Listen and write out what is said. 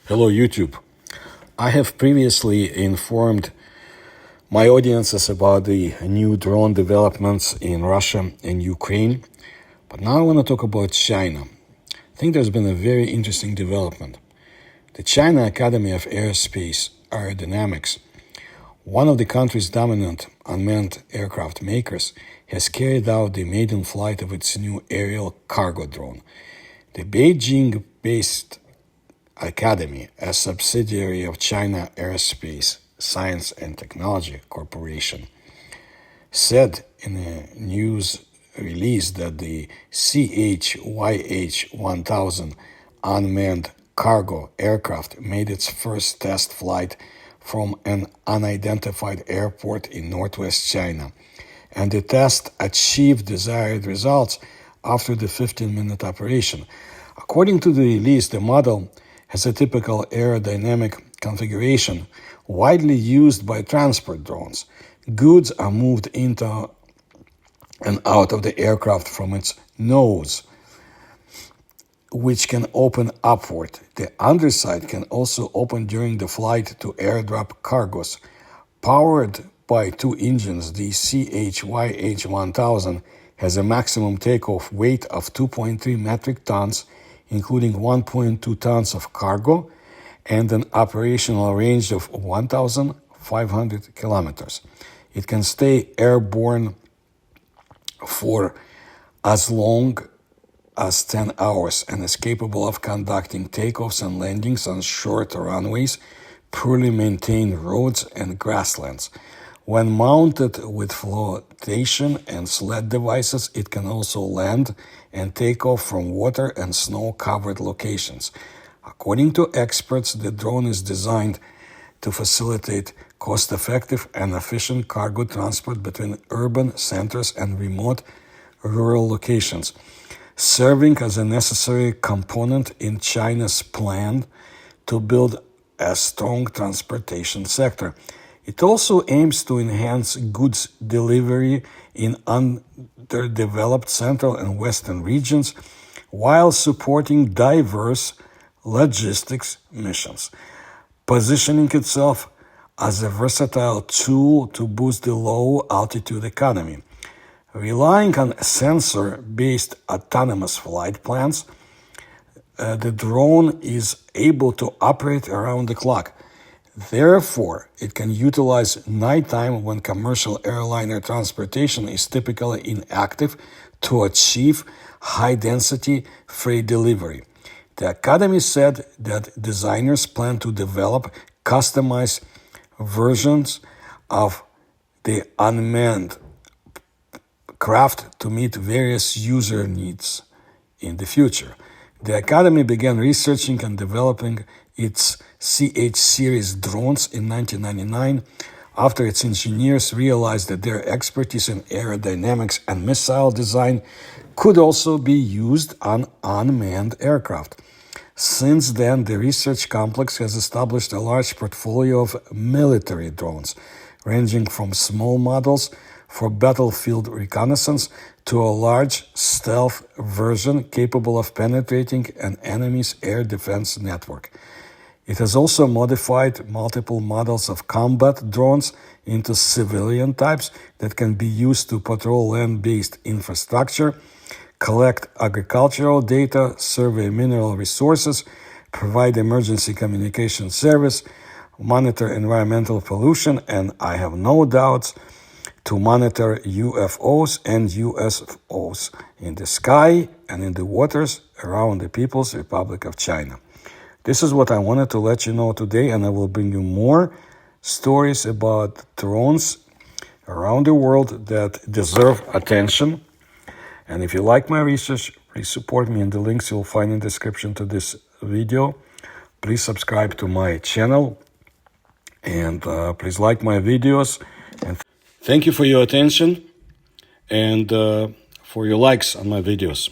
Hello, YouTube. I have previously informed my audiences about the new drone developments in Russia and Ukraine, but now I want to talk about China. I think there's been a very interesting development. The China Academy of Aerospace Aerodynamics, one of the country's dominant unmanned aircraft makers, has carried out the maiden flight of its new aerial cargo drone. The Beijing-based Academy, a subsidiary of China Aerospace Science and Technology Corporation, said in a news release that the CHYH-1000 unmanned cargo aircraft made its first test flight from an unidentified airport in northwest China, and the test achieved desired results after the 15-minute operation. According to the release, the model has a typical aerodynamic configuration widely used by transport drones. Goods are moved into and out of the aircraft from its nose, which can open upward. The underside can also open during the flight to airdrop cargoes. Powered by two engines, the CHYH-1000 has a maximum takeoff weight of 2.3 metric tons, including 1.2 tons of cargo, and an operational range of 1,500 kilometers. It can stay airborne for as long as 10 hours and is capable of conducting takeoffs and landings on short runways, poorly maintained roads, and grasslands. When mounted with flotation and sled devices, it can also land and take off from water and snow-covered locations. According to experts, the drone is designed to facilitate cost-effective and efficient cargo transport between urban centers and remote rural locations, serving as a necessary component in China's plan to build a strong transportation sector. It also aims to enhance goods delivery in underdeveloped central and western regions while supporting diverse logistics missions, positioning itself as a versatile tool to boost the low-altitude economy. Relying on sensor-based autonomous flight plans, the drone is able to operate around the clock. Therefore, it can utilize nighttime when commercial airliner transportation is typically inactive to achieve high-density freight delivery. The Academy said that designers plan to develop customized versions of the unmanned craft to meet various user needs in the future. The Academy began researching and developing its CH series drones in 1999 after its engineers realized that their expertise in aerodynamics and missile design could also be used on unmanned aircraft. Since then, the research complex has established a large portfolio of military drones, ranging from small models for battlefield reconnaissance to a large stealth version capable of penetrating an enemy's air defense network. It has also modified multiple models of combat drones into civilian types that can be used to patrol land-based infrastructure, collect agricultural data, survey mineral resources, provide emergency communication service, monitor environmental pollution, and I have no doubts to monitor UFOs and USOs in the sky and in the waters around the People's Republic of China. This is what I wanted to let you know today, and I will bring you more stories about drones around the world that deserve attention. And if you like my research, please support me in the links you'll find in the description to this video. Please subscribe to my channel and please like my videos. And thank you for your attention and for your likes on my videos.